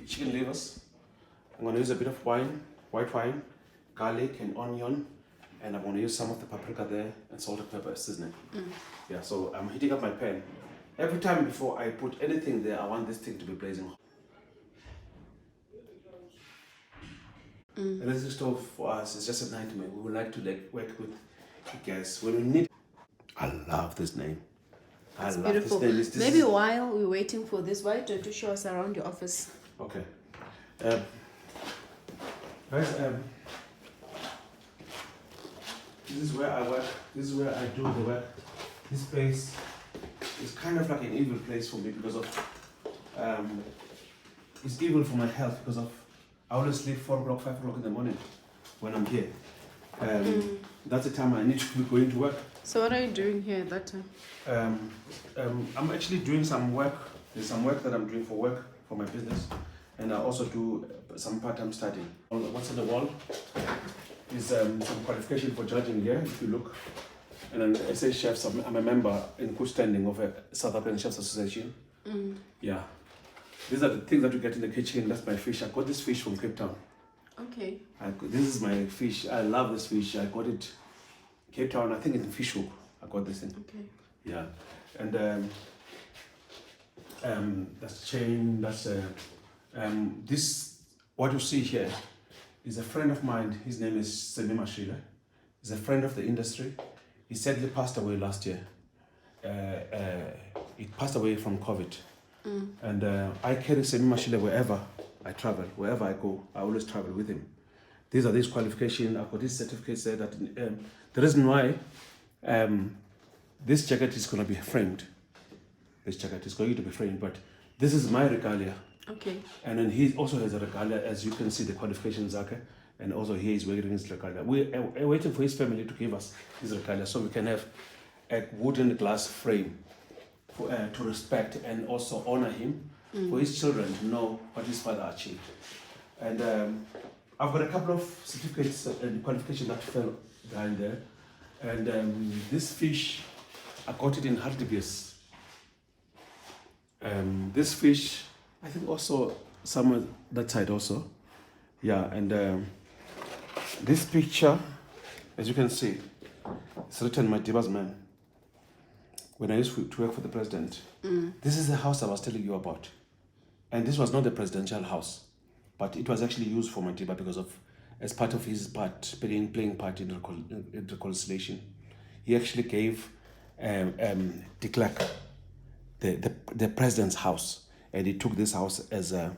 chicken livers. I'm going to use a bit of wine, white wine, garlic and onion, and I'm going to use some of the paprika there and salt and pepper seasoning. Yeah, so I'm heating up my pan. Every time before I put anything there, I want this thing to be blazing hot. Electric stove for us is just a nightmare. We would like to work with gas when we need. I love this name. It's beautiful. Maybe while we're waiting for this, why don't you show us around your office? Okay. Guys, this is where I work. This is where I do the work. This place is kind of like an evil place for me because of it's evil for my health because of I always sleep 4 o'clock, 5 o'clock in the morning when I'm here. That's the time I need to be going to work. So what are you doing here at that time? I'm actually doing some work. There's some work that I'm doing for my business, and I also do some part-time studying. What's on the wall is some qualification for judging here, if you look. And then SA Chefs, I'm a member in good standing of a South African Chefs Association. Yeah. These are the things that you get in the kitchen. That's my fish. I got this fish from Cape Town. Okay. This is my fish. I love this fish. I got it Cape Town, I think in Fishhook. I got this in. Okay. Yeah. And that's chain, that's this what you see here is a friend of mine. His name is Semi Mashila. He's a friend of the industry. He sadly passed away last year. He passed away from COVID. And I carry Semi Mashila wherever I travel, wherever I go, I always travel with him. These are these qualifications. I've got these certificates there that the reason why this jacket is going to be framed. This jacket is going to be framed, but this is my regalia. Okay. And then he also has a regalia, as you can see the qualifications, and also he is wearing his regalia. We're waiting for his family to give us his regalia so we can have a wooden glass frame to respect and also honor him, for his children to know what his father achieved. And I've got a couple of certificates and qualifications that fell behind there. And this fish, I got it in Hartbees. This fish, I think also somewhere that side also. Yeah, and this picture, as you can see, it's written Madiba's man. When I used to work for the president, this is the house I was telling you about. And this was not the presidential house, but it was actually used for Madiba because of, as part of his playing part in reconciliation. He actually gave de Klerk the president's house, and he took this house and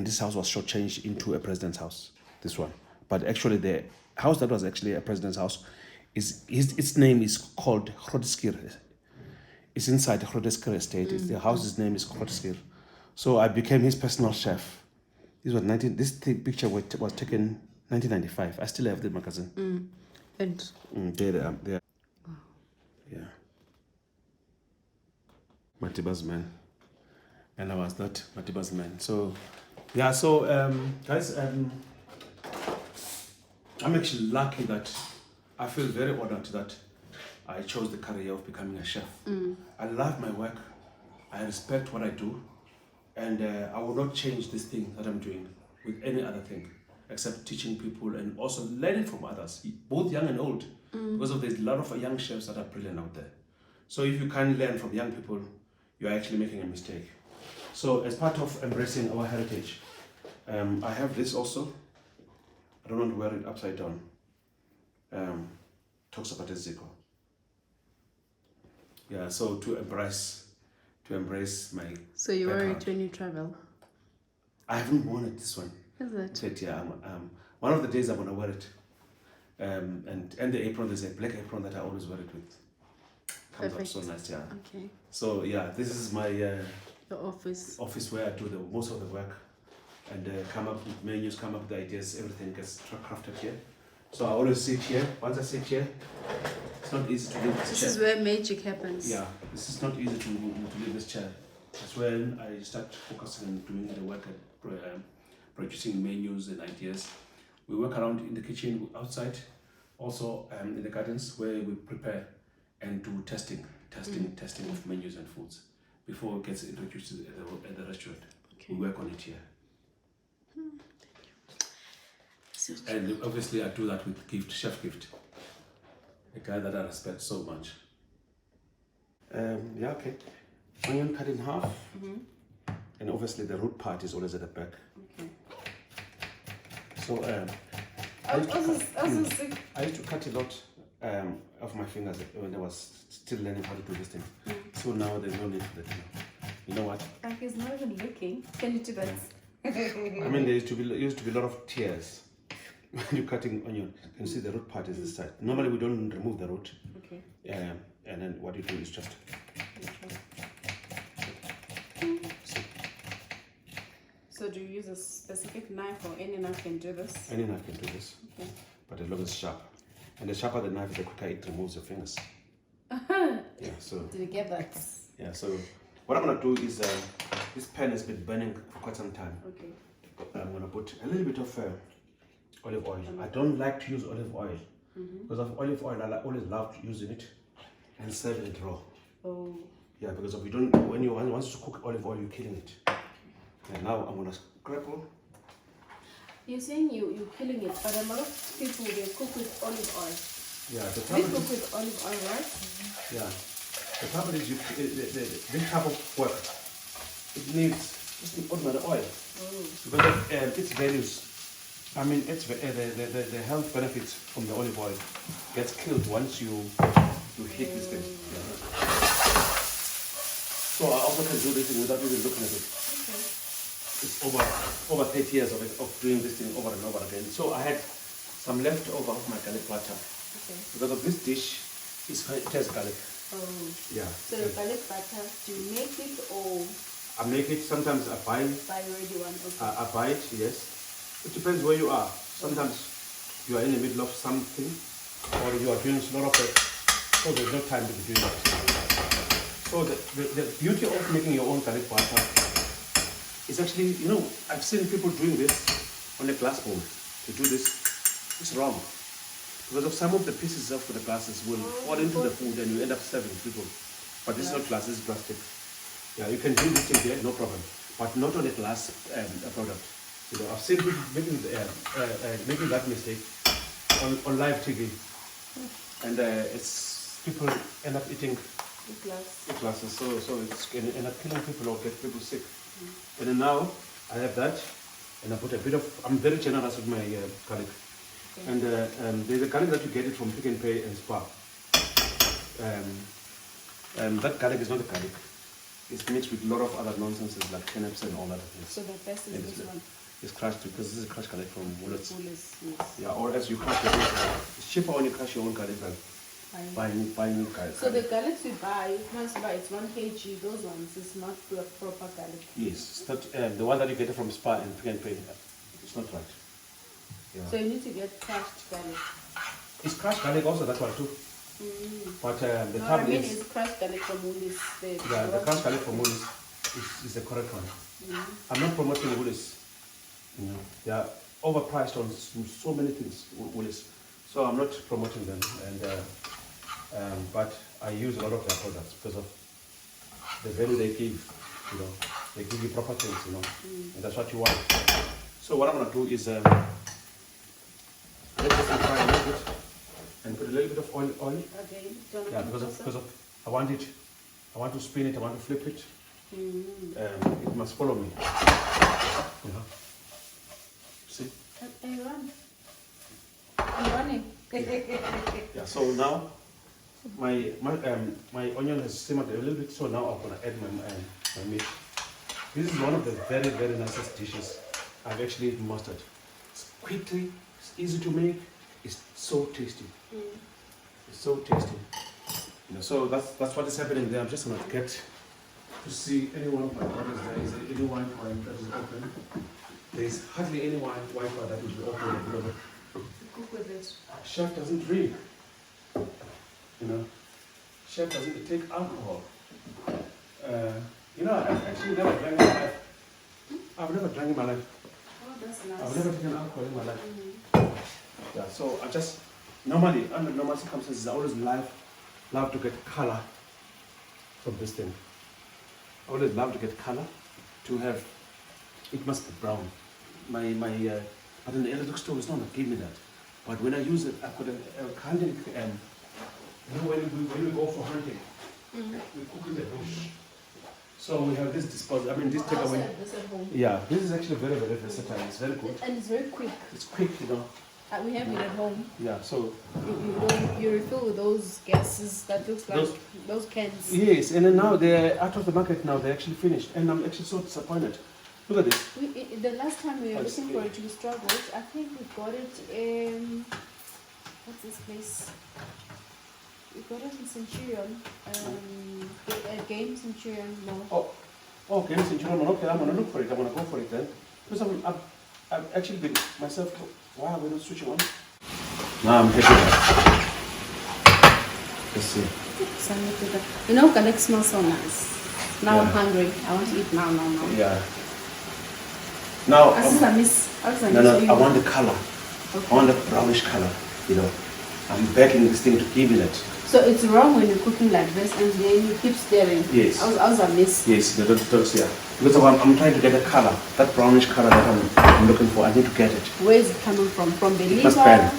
this house was shortchanged into a president's house, this one. But actually the house that was actually a president's house, its name is called Grootskir. It's inside the Grootskir estate. The house's name is Grootskir. So I became his personal chef. This picture was taken 1995. I still have the magazine. And There. Wow. Yeah. Madiba's man. And I was not Madiba's man. So, yeah, so, guys, I'm actually lucky that I feel very honored that I chose the career of becoming a chef. I love my work. I respect what I do. And I will not change this thing that I'm doing with any other thing except teaching people and also learning from others, both young and old, because there's a lot of young chefs that are brilliant out there. So if you can't learn from young people, you're actually making a mistake. So as part of embracing our heritage, I have this also. I don't want to wear it upside down. Talks about EZIKO. Yeah, so to embrace my. So you wear it when you travel? I haven't worn it, this one. Is it? But yeah, one of the days I'm gonna wear it. And the apron, there's a black apron that I always wear it with. Comes Perfect. up so nice, yeah. Okay. So yeah, this is my Your office. office where I do most of the work, and come up with menus, come up with ideas. Everything gets crafted here. So I always sit here. Once I sit here, it's not easy to leave this chair. This is where magic happens. Yeah, this is not easy to leave this chair. That's when I start focusing on doing the work and producing menus and ideas. We work around in the kitchen, outside, also in the gardens where we prepare and do testing of menus and foods before it gets introduced at the restaurant. we work on it here. So And obviously I do that with Chef Gift, a guy that I respect so much. Yeah, okay. Onion cut in half. And obviously the root part is always at the back. Okay. So I used to cut a lot of my fingers when I was still learning how to do this thing. So now there's no need for that. You know what? Like he's not even looking. Can you do that? I mean, there used to be a lot of tears when you're cutting onion. You can see the root part is this side. Normally we don't remove the root. Okay. And then what you do is just. So do you use a specific knife, or any knife can do this? Any knife can do this. Okay. But as long as it's sharp. And the sharper the knife, the quicker it removes your fingers. Yeah, so. Did you get that? Yeah, so what I'm going to do is, this pan has been burning for quite some time. Okay. I'm going to put a little bit of olive oil. I don't like to use olive oil. Because of olive oil, I always love using it and serving it raw. Oh. Yeah, because if you don't, once you cook olive oil, you're killing it. And now I'm going to scraple. You're saying you're killing it, but a lot of people, they cook with olive oil. Yeah, the They trouble cook with olive oil, right? Yeah. The trouble is, this type of work, it needs just ordinary oil. Because of its values, I mean, the health benefits from the olive oil gets killed once you heat this thing. Yeah. So I also can do this thing without even looking at it. Okay. It's over 30 years of doing this thing over and over again. So I had some leftover of my garlic butter. Okay. Because of this dish, it has garlic. Oh. Yeah. So the garlic butter, do you make it or? I make it, sometimes I buy already one. Okay. I buy it, yes. It depends where you are. Sometimes you are in the middle of something, or you are doing a lot of it, so there's no time to be doing that. So the beauty of making your own garlic butter is actually, you know, I've seen people doing this on a glass bowl. To do this, it's wrong. Because of some of the pieces of the glasses will fall into the food and you end up serving people. But this is not glass, this is plastic. Yeah, you can do this thing there, no problem. But not on a glass product. You know, I've seen people making that mistake on live TV. And it's people end up eating glasses. So it's going to end up killing people or get people sick. And then now I have that, and I put a bit of, I'm very generous with my garlic. Okay. And there's a garlic that you get it from Pick and Pay and Spar. That garlic is not a garlic. It's mixed with a lot of other nonsenses like turnips and all that. So the best is this one? It's crushed because this is a crushed garlic from Woolworths. Yes. Yeah, or else you crush your own garlic. It's cheaper when you crush your own garlic than buying garlic. So the garlic we buy, once you buy, it's 1 kg. Those ones is not proper garlic. Yes, it's not the one that you get from Spar and Pick and Pay. It's not right. Yeah. So you need to get crushed garlic. It's crushed garlic also, that one too. But the trouble is, it's crushed garlic from Woolies. the crushed garlic from Woolies is the correct one. I'm not promoting Woolies. You know, they are overpriced on so many things, Woolies. So I'm not promoting them, and but I use a lot of their products because of the value they give. You know, they give you proper things. You know, and that's what you want. So what I'm gonna do is let's just fry a little bit and put a little bit of oil. Okay. Yeah, because of I want to spin it. I want to flip it. It must follow me. You know. See? I'm running. Yeah. So now my onion has simmered a little bit. So now I'm gonna add my meat. This is one of the very, very nicest dishes I've actually mastered. It's quickly, it's easy to make, it's so tasty. It's so tasty. You know, so that's what is happening there. I'm just gonna get to see any one of my orders there. Is there any wine that is open? There's hardly any white wine that will be open at the moment. Cook with it. Chef doesn't drink. You know, chef doesn't take alcohol. You know, I've actually never drank in my life. I've never drank in my life. Oh, that's nice. I've never taken alcohol in my life. Yeah, so I just, normally, under normal circumstances, I always love to get color from this thing. I always love to get color, to have it must be brown. But in the electric stove, it's not that give me that. But when I use it, I've got a hunting. You know, when we go for hunting, we cook in the bush. So we have this disposal. I mean, this takeaway. This at home. Yeah, this is actually very, very versatile. It's very good. And it's very quick. It's quick, you know. We have it at home. Yeah, so. You refill with those gases that looks like those cans. Yes, and then now they're out of the market now. They're actually finished, and I'm actually so disappointed. Look at this. The last time we were looking for it, we struggled. I think we got it in what's this place? We got it in Centurion, Game Centurion Mall. Oh, Game Centurion Mall. Okay, I'm gonna look for it. I'm gonna go for it then. Because I've actually been myself. Why are we not switching on? Now I'm happy. Let's see. You know, garlic smells so nice. Now I'm hungry. I want to eat now. Yeah. Now, I want the color. Okay. I want the brownish color. You know, I'm baking this thing to give it. So it's wrong when you're cooking like this and then you keep stirring. Yes. I was a miss. Yes, the dogs, yeah. Because I'm trying to get the color, that brownish color that I'm looking for. I need to get it. Where is it coming from? From the liver? It must burn.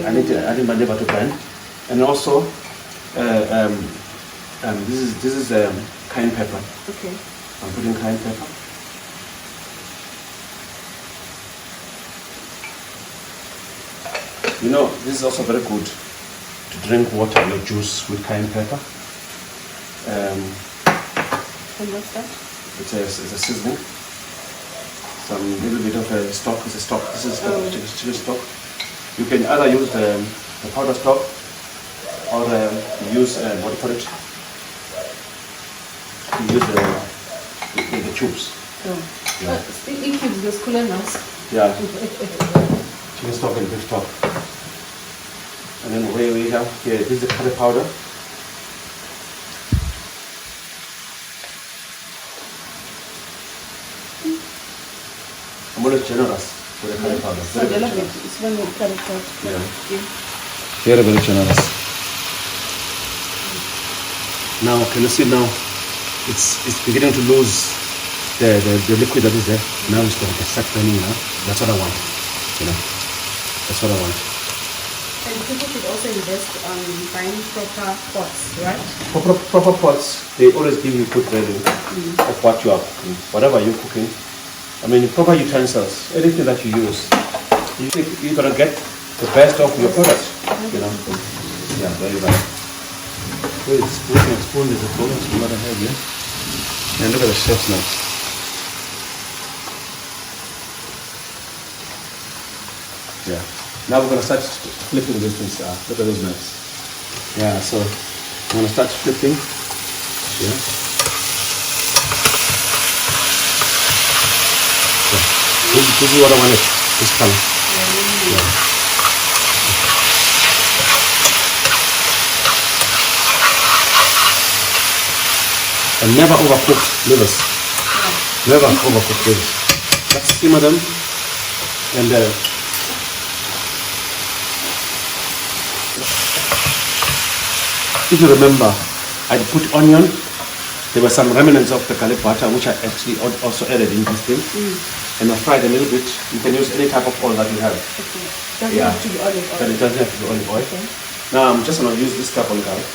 I need my liver to burn. And also, this is cayenne pepper. Okay. I'm putting cayenne pepper. You know, this is also very good to drink water or juice with cayenne pepper. And what's that? It's a seasoning. Some little bit of a stock. It's a stock. This is stock, chicken stock. You can either use the powder stock or use what do you call it? You use the tubes. Oh. Yeah. It keeps those cooler now. Yeah. Chicken stock and beef stock. And then where we have here, this is the curry powder. I'm always generous with the curry powder. So I love it. It's when you curry powder. Yeah. Very, very generous. Now, can you see now? It's beginning to lose the liquid that is there. Now it's going to start burning now. That's what I want. You know, that's what I want. And people should also invest on buying proper pots, right? Proper pots, they always give you good value of what you are cooking. Whatever you're cooking, I mean, proper utensils, anything that you use, you're going to get the best of your product, you know. Yeah, very well. Wait, spoon is a bonus from what I have here. And look at the chef's knife. Yeah. Now we're going to start flipping these things. Look at those knives. Yeah, so I'm going to start flipping. Yeah. This is what I wanted. This color. Yeah. And never overcook livers. Never overcook livers. Let's simmer them and if you remember, I put onion. There were some remnants of the garlic butter which I actually also added in this thing. And I fried a little bit. You can use any type of oil that you have. Okay. Doesn't have to be olive oil. But it doesn't have to be olive oil. Okay. Now I'm just going to use this carbon garlic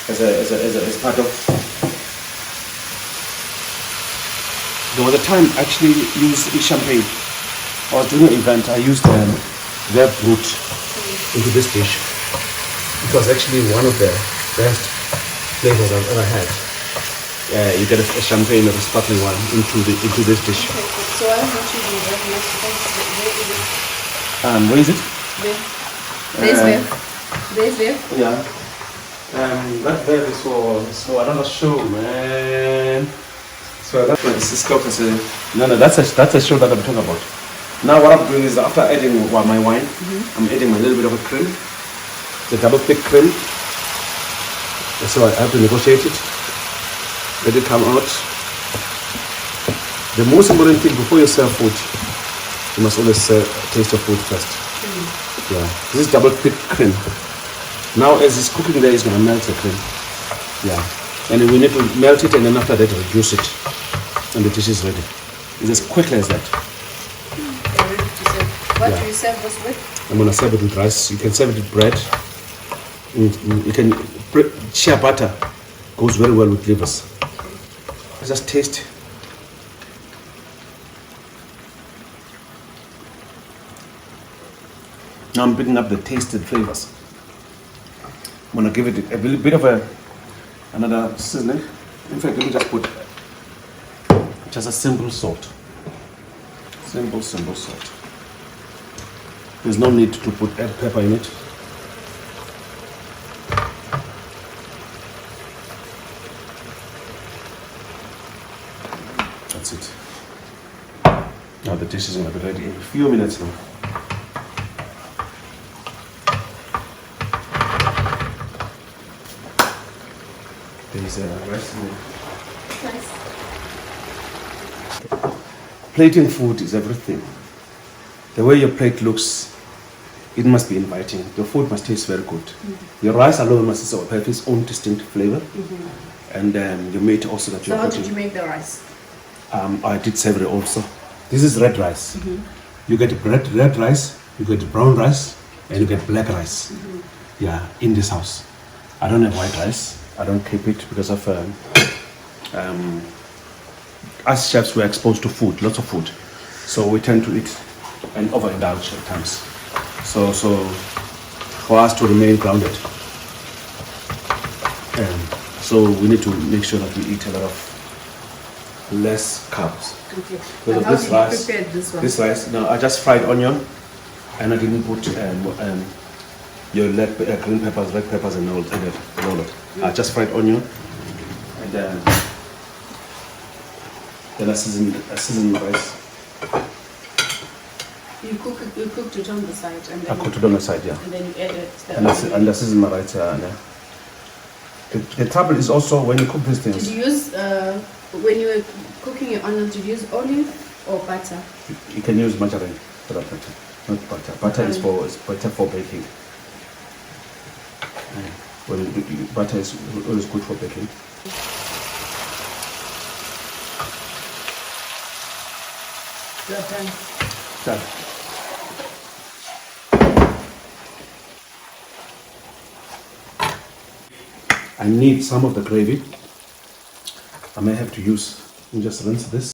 as part of. There was a time I actually used champagne. I was doing an event. I used their root into this dish. It was actually one of the best flavors I've ever had. You get a champagne or a sparkling one into this dish. Okay, so I want you to do that. Where is it? There's there. Yeah. That there is for another show, man. So that's what this is called. No, that's a show that I'm talking about. Now what I'm doing is after adding my wine, I'm adding a little bit of a cream. The double thick cream. So I have to negotiate it. Let it come out. The most important thing before you serve food, you must always taste your food first. Yeah. This is double thick cream. Now as it's cooking there, it's going to melt the cream. Yeah. And then we need to melt it and then after that reduce it. and the dish is ready. It's as quickly as that. They're ready to serve. What do you serve this with? I'm gonna serve it with rice. You can serve it with bread. You can shea butter goes very well with livers. Just taste. Now I'm picking up the tasted flavors. I'm gonna give it a bit of another seasoning. In fact, let me just put just a simple salt. Simple salt. There's no need to put add pepper in it. That's it. Now the dish is gonna be ready in a few minutes now. There's rice in there. Nice. Plating food is everything. The way your plate looks, it must be inviting. Your food must taste very good. Your rice alone must have its own distinct flavor. And your meat also that you're So how putting. did you make the rice? I did savory also. This is red rice. You get red rice, you get brown rice, and you get black rice. Yeah, in this house. I don't have white rice. I don't keep it because of us chefs were exposed to food, lots of food, so we tend to eat and overindulge at times. So for us to remain grounded, so we need to make sure that we eat a lot of less carbs. Okay. Because And of how this did you rice, prepare this one? this rice. No, I just fried onion, and I didn't put your green peppers, red peppers, and all that. I just fried onion, and then I seasoned my rice. You cooked it on the side and then I cooked it on the side, yeah. And then you added the And I seasoned my rice. Yeah. The trouble is also when you cook these things. Did you use when you were cooking your onion, did you use olive or butter? You can use margarine for that butter, not butter. Butter is better for baking. Butter is always good for baking. You're done. Done. I need some of the gravy. I may have to use, just rinse this.